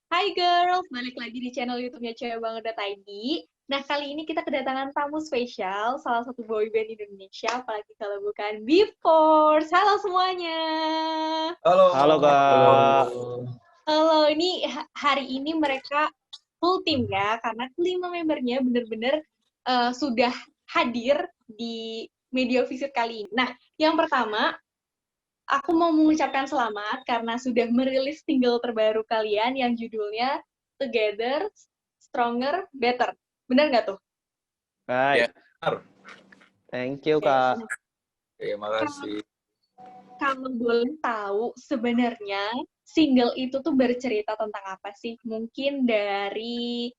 Hai girls, balik lagi di channel YouTube-nya cewekbanget.id. Nah, kali ini kita kedatangan tamu spesial, salah satu boyband Indonesia, apalagi kalau bukan B-Force. Halo semuanya. Halo. Halo Kak. Halo, ini hari ini mereka full team ya, karena kelima membernya benar-benar sudah hadir di media visit kali ini. Nah, yang pertama, aku mau mengucapkan selamat karena sudah merilis single terbaru kalian yang judulnya Together, Stronger, Better. Benar nggak tuh? Hai. Ya, benar. Thank you Kak. Terima kasih. Kalau boleh tahu, sebenarnya single itu tuh bercerita tentang apa sih? Mungkin dari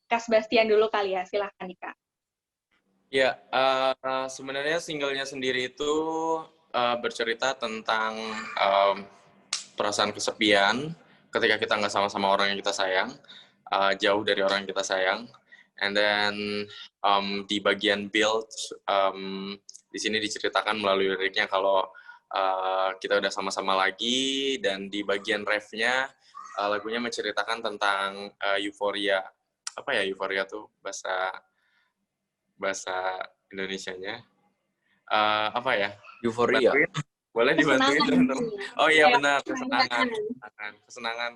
Kak Sebastian dulu kali ya, silahkan nih Kak. Ya, sebenarnya singlenya sendiri itu bercerita tentang perasaan kesepian ketika kita nggak sama-sama orang yang kita sayang, jauh dari orang yang kita sayang. And then di bagian build, di sini diceritakan melalui liriknya kalau kita udah sama-sama lagi, dan di bagian refnya lagunya menceritakan tentang euforia. Apa ya euforia tuh bahasa Indonesianya? Apa ya? Euforia. Bantuin? Boleh dibantuin? Kesenangan. Oh iya Kayak benar, kesenangan.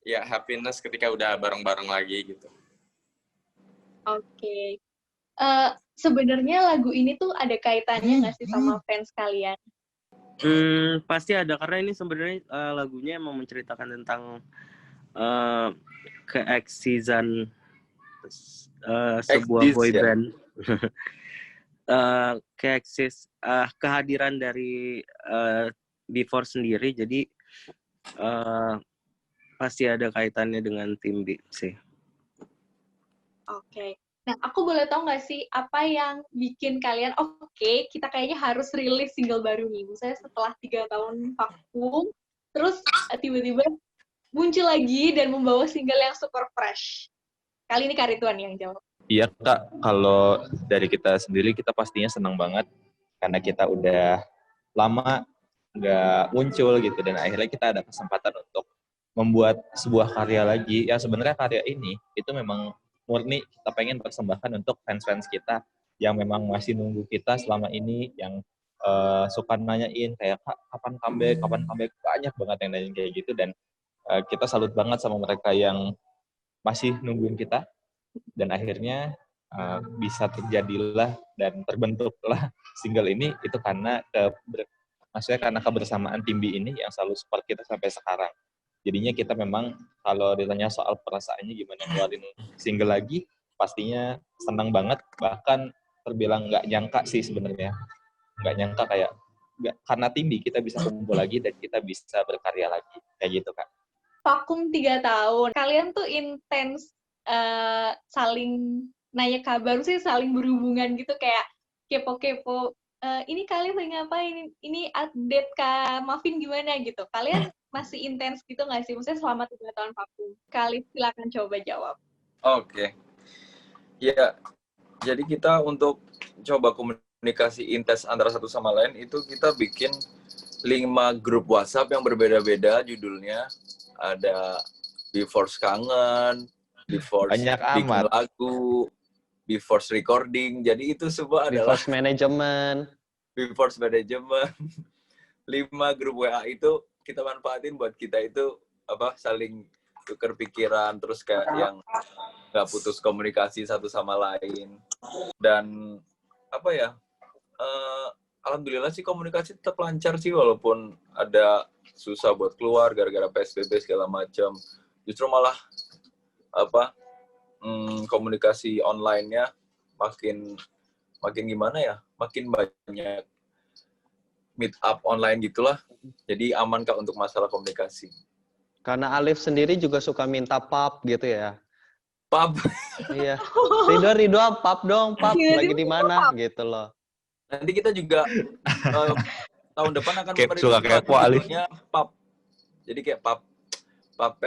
Ya happiness ketika udah bareng-bareng lagi gitu. Oke. Sebenarnya lagu ini tuh ada kaitannya nggak sih sama fans kalian? Pasti ada, karena ini sebenarnya lagunya emang menceritakan tentang keeksisan sebuah boyband. Kehadiran dari B4 sendiri, jadi pasti ada kaitannya dengan tim B sih. Oke. Nah, aku boleh tahu nggak sih apa yang bikin kalian, oke, kita kayaknya harus rilis single baru nih. Misalnya setelah 3 tahun vakum, terus tiba-tiba muncul lagi dan membawa single yang super fresh. Kali ini Kak Ridwan yang jawab. Iya Kak, kalau dari kita sendiri kita pastinya senang banget karena kita udah lama nggak muncul gitu, dan akhirnya kita ada kesempatan untuk membuat sebuah karya lagi. Ya sebenarnya karya ini itu memang murni kita pengen persembahkan untuk fans-fans kita yang memang masih nunggu kita selama ini, yang suka nanyain kayak kapan comeback, banyak banget yang nanyain kayak gitu, dan kita salut banget sama mereka yang masih nungguin kita, dan akhirnya bisa terjadilah dan terbentuklah single ini itu karena maksudnya karena kebersamaan tim B ini yang selalu support kita sampai sekarang. Jadinya kita memang kalau ditanya soal perasaannya gimana keluarin single lagi, pastinya senang banget, bahkan terbilang nggak nyangka sih sebenarnya. Nggak nyangka karena tim B kita bisa kumpul lagi dan kita bisa berkarya lagi. Kayak gitu Kak. Vakum 3 tahun. Kalian tuh intens saling nanya kabar sih, saling berhubungan gitu, kayak kepo-kepo. Ini kalian lagi ngapain? Ini update Kak Mavin gimana gitu. Kalian masih intens gitu nggak sih? Maksudnya selama 3 tahun vakum. Kalian silakan coba jawab. Oke. Ya, jadi kita untuk coba komunikasi intens antara satu sama lain itu kita bikin 5 grup WhatsApp yang berbeda-beda judulnya. Ada B-Force Kangen, B-Force bikin lagu, B-Force recording. Jadi itu semua adalah B-Force Management. B-Force Management. 5 grup WA itu kita manfaatin buat kita itu saling tukar pikiran, terus kayak yang nggak putus komunikasi satu sama lain. Dan alhamdulillah sih komunikasi tetap lancar sih, walaupun ada susah buat keluar gara-gara PSBB segala macam. Justru malah komunikasi online-nya makin gimana ya? Makin banyak meet up online gitulah. Jadi aman Kak untuk masalah komunikasi. Karena Alif sendiri juga suka minta pap gitu ya. Pap. Iya. Ridwan pap dong, pap lagi di mana gitu loh. Nanti kita juga tahun depan akan merilis lagunya pap. Jadi kayak pap. Dap.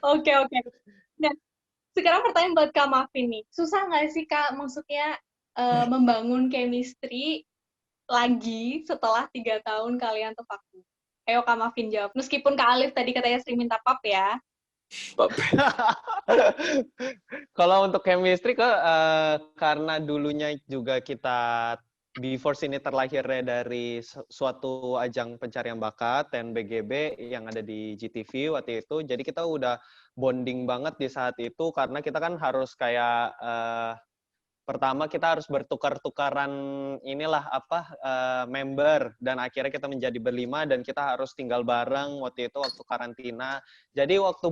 Oke. Nah, Sekarang pertanyaan buat Kak Mavin nih. Susah nggak sih Kak, maksudnya membangun chemistry lagi setelah 3 tahun kalian tuh vakum? Ayo Kak Mavin jawab. Meskipun Kak Alif tadi katanya sering minta pap ya. Kalau untuk chemistry karena dulunya juga kita B-Force ini terlahirnya dari suatu ajang pencarian bakat TNBGB yang ada di GTV waktu itu. Jadi kita udah bonding banget di saat itu karena kita kan harus kayak pertama kita harus bertukar-tukaran member dan akhirnya kita menjadi berlima dan kita harus tinggal bareng waktu itu waktu karantina. Jadi waktu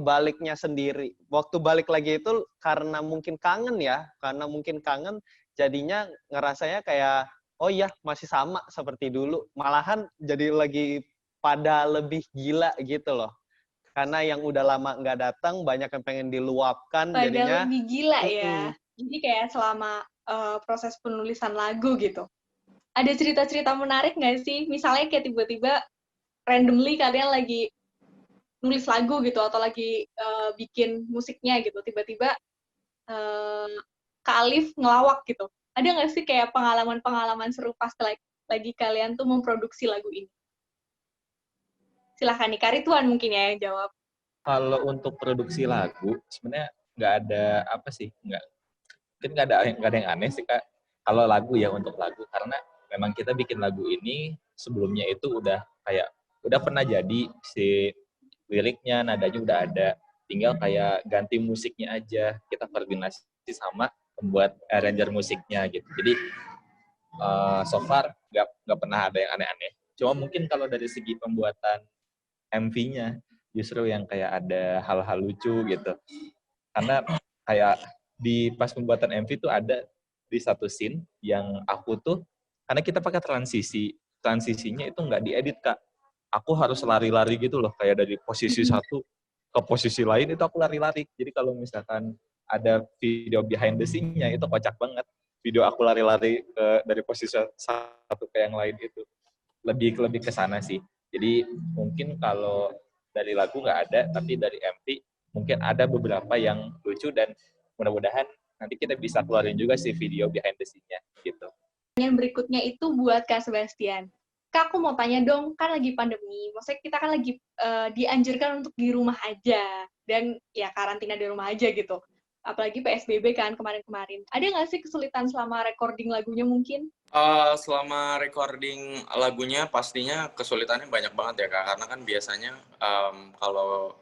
balik lagi itu karena mungkin kangen jadinya ngerasanya kayak oh iya masih sama seperti dulu. Malahan jadi lagi pada lebih gila gitu loh. Karena yang udah lama nggak datang banyak yang pengen diluapkan jadinya lebih gila ya. Jadi kayak selama proses penulisan lagu gitu. Ada cerita-cerita menarik nggak sih? Misalnya kayak tiba-tiba randomly kalian lagi nulis lagu gitu atau lagi bikin musiknya gitu. Tiba-tiba Kak Alif ngelawak gitu. Ada nggak sih kayak pengalaman-pengalaman seru pas lagi kalian tuh memproduksi lagu ini? Silahkan nih, Kak Ridwan mungkin ya yang jawab. Kalau untuk produksi lagu, sebenarnya nggak ada mungkin nggak ada yang aneh sih Kak. Kalau lagu ya untuk lagu, karena memang kita bikin lagu ini sebelumnya itu udah pernah jadi si liriknya, nadanya udah ada. Tinggal kayak ganti musiknya aja. Kita koordinasi sama pembuat arranger musiknya gitu. Jadi so far nggak pernah ada yang aneh-aneh. Cuma mungkin kalau dari segi pembuatan MV-nya justru yang kayak ada hal-hal lucu gitu. Karena kayak di pas pembuatan MV tuh ada di satu scene yang aku tuh, karena kita pakai transisinya itu nggak diedit Kak. Aku harus lari-lari gitu loh, kayak dari posisi satu ke posisi lain itu aku lari-lari. Jadi kalau misalkan ada video behind the scene-nya itu kocak banget. Video aku lari-lari dari posisi satu ke yang lain itu lebih ke sana sih. Jadi mungkin kalau dari lagu nggak ada, tapi dari MV mungkin ada beberapa yang lucu dan mudah-mudahan nanti kita bisa keluarin juga sih video behind the scene-nya gitu. Yang berikutnya itu buat Kak Sebastian. Kak, aku mau tanya dong, kan lagi pandemi, maksudnya kita kan lagi dianjurkan untuk di rumah aja, dan ya karantina di rumah aja gitu. Apalagi PSBB kan kemarin-kemarin. Ada nggak sih kesulitan selama recording lagunya mungkin? Selama recording lagunya pastinya kesulitannya banyak banget ya Kak, karena kan biasanya kalau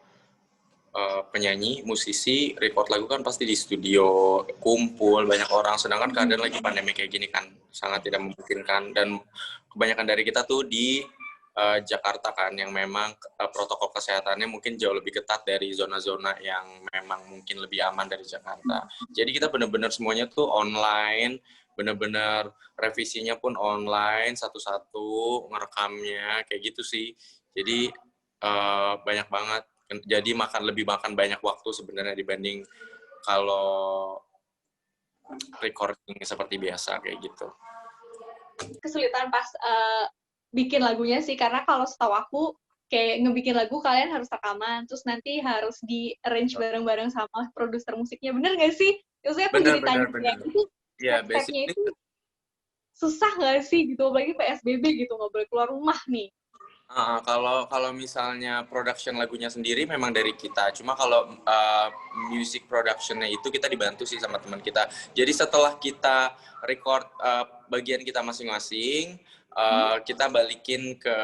penyanyi, musisi, record lagu kan pasti di studio, kumpul, banyak orang, sedangkan keadaan lagi pandemi kayak gini kan, sangat tidak memungkinkan, dan kebanyakan dari kita tuh di Jakarta kan, yang memang protokol kesehatannya mungkin jauh lebih ketat dari zona-zona yang memang mungkin lebih aman dari Jakarta. Jadi kita benar-benar semuanya tuh online, benar-benar revisinya pun online, satu-satu, ngerekamnya, kayak gitu sih. Jadi banyak banget. Jadi lebih makan banyak waktu sebenarnya dibanding kalau recording seperti biasa, kayak gitu. Kesulitan pas bikin lagunya sih, karena kalau setahu aku kayak ngebikin lagu kalian harus rekaman, terus nanti harus di-arrange bareng-bareng sama produser musiknya, bener nggak sih? Maksudnya aku jadi tanya itu step-stepnya itu susah nggak sih gitu, apalagi PSBB gitu, nggak boleh keluar rumah nih. Kalau misalnya production lagunya sendiri memang dari kita, cuma kalau music production-nya itu kita dibantu sih sama teman kita. Jadi setelah kita record bagian kita masing-masing, kita balikin ke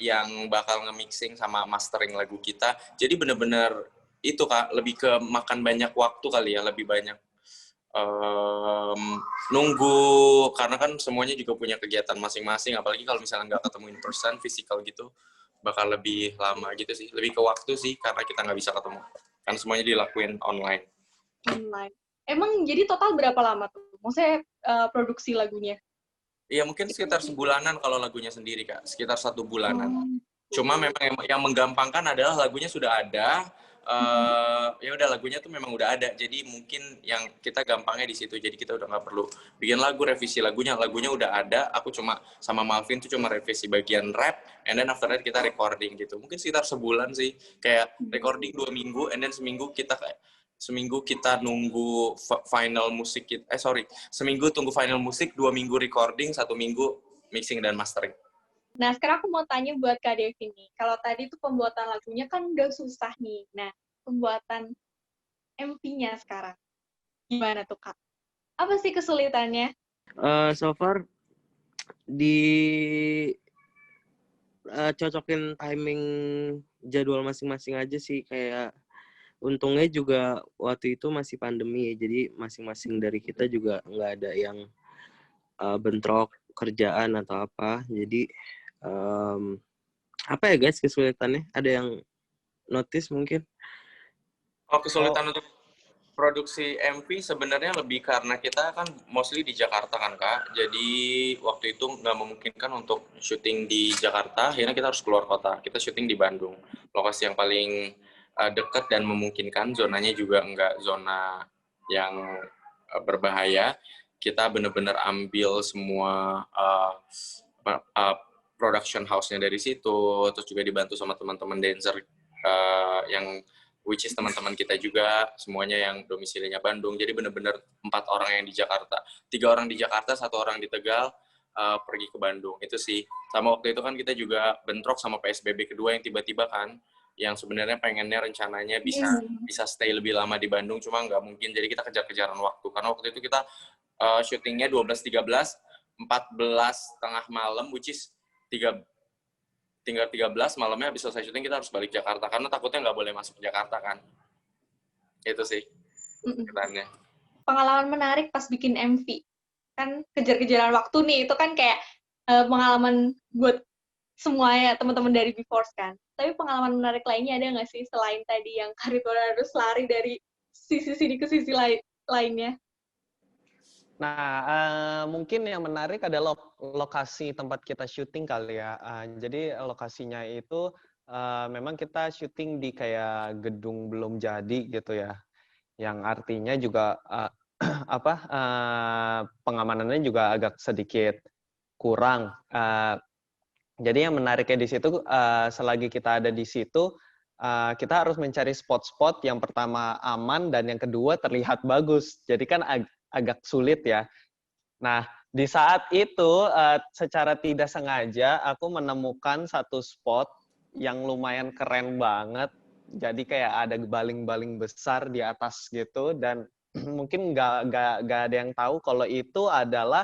yang bakal nge-mixing sama mastering lagu kita. Jadi benar-benar itu Kak, lebih ke makan banyak waktu kali ya, lebih banyak nunggu, karena kan semuanya juga punya kegiatan masing-masing, apalagi kalau misalnya nggak ketemu in person, physical gitu, bakal lebih lama gitu sih, lebih ke waktu sih, karena kita nggak bisa ketemu, kan semuanya dilakuin online. Emang jadi total berapa lama tuh? Maksudnya produksi lagunya? Iya, mungkin sekitar sebulanan kalau lagunya sendiri Kak, sekitar 1 bulanan. Cuma memang yang menggampangkan adalah lagunya sudah ada, ya udah lagunya tuh memang udah ada, jadi mungkin yang kita gampangnya di situ, jadi kita udah nggak perlu bikin lagu, revisi lagunya udah ada, aku cuma sama Malvin tuh cuma revisi bagian rap, and then after that kita recording gitu, mungkin sekitar sebulan sih, kayak recording 2 minggu, and then seminggu kita kayak seminggu kita nunggu final musik seminggu tunggu final musik, 2 minggu recording, 1 minggu mixing dan mastering. Nah, sekarang aku mau tanya buat Kak Devi nih. Kalau tadi tuh pembuatan lagunya kan udah susah nih. Nah, pembuatan MV-nya sekarang gimana tuh, Kak? Apa sih kesulitannya? So far di cocokin timing jadwal masing-masing aja sih. Kayak untungnya juga waktu itu masih pandemi ya, jadi masing-masing dari kita juga nggak ada yang bentrok kerjaan atau apa. Jadi apa ya guys kesulitannya? Ada yang notice mungkin? Kesulitan untuk produksi MV sebenarnya lebih karena kita kan mostly di Jakarta kan Kak, jadi waktu itu nggak memungkinkan untuk syuting di Jakarta, akhirnya kita harus keluar kota, kita syuting di Bandung, lokasi yang paling dekat dan memungkinkan, zonanya juga nggak zona yang berbahaya, kita benar-benar ambil semua production house-nya dari situ, terus juga dibantu sama teman-teman dancer yang which is teman-teman kita juga, semuanya yang domisilinya Bandung. Jadi benar-benar 4 orang yang di Jakarta. 3 orang di Jakarta, 1 orang di Tegal, pergi ke Bandung. Itu sih. Sama waktu itu kan kita juga bentrok sama PSBB kedua yang tiba-tiba kan, yang sebenarnya pengennya rencananya bisa stay lebih lama di Bandung, cuma nggak mungkin. Jadi kita kejar-kejaran waktu. Karena waktu itu kita syutingnya 12.13, 14 tengah malam, which is tinggal 13 malamnya habis selesai syuting kita harus balik Jakarta karena takutnya nggak boleh masuk Jakarta kan. Itu sih ceritanya. Pengalaman menarik pas bikin MV. Kan kejar-kejaran waktu nih, itu kan kayak pengalaman buat semuanya teman-teman dari B-Force kan. Tapi pengalaman menarik lainnya ada nggak sih selain tadi yang Karitona harus lari dari sisi sini ke sisi lainnya? Nah, mungkin yang menarik adalah lokasi tempat kita syuting kali ya. Jadi lokasinya itu memang kita syuting di kayak gedung belum jadi gitu ya. Yang artinya juga pengamanannya juga agak sedikit kurang. Jadi yang menariknya di situ, selagi kita ada di situ, kita harus mencari spot-spot yang pertama aman dan yang kedua terlihat bagus. Jadi kan agak sulit ya. Nah, di saat itu secara tidak sengaja aku menemukan satu spot yang lumayan keren banget. Jadi kayak ada baling-baling besar di atas gitu dan mungkin nggak ada yang tahu kalau itu adalah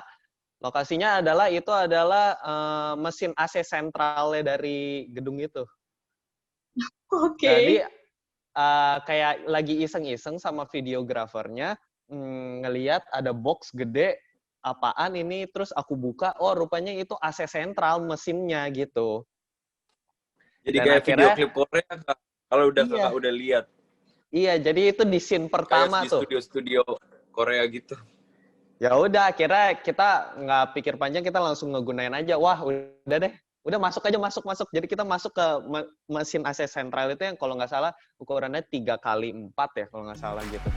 lokasinya adalah mesin AC sentralnya dari gedung itu. Oke. Jadi kayak lagi iseng-iseng sama videografernya ngelihat ada box gede, apaan ini, terus aku buka, oh rupanya itu AC sentral mesinnya gitu. Jadi Dan kayak video akhirnya, klip Korea Kak, kalau udah iya. Kakak udah lihat. Iya, jadi itu di scene pertama kayak di tuh. studio-studio Korea gitu. Ya udah, akhirnya kita nggak pikir panjang, kita langsung ngegunain aja. Wah, udah deh. Udah masuk aja, masuk. Jadi kita masuk ke mesin AC sentral itu yang kalau nggak salah ukurannya 3x4 ya, kalau nggak salah gitu.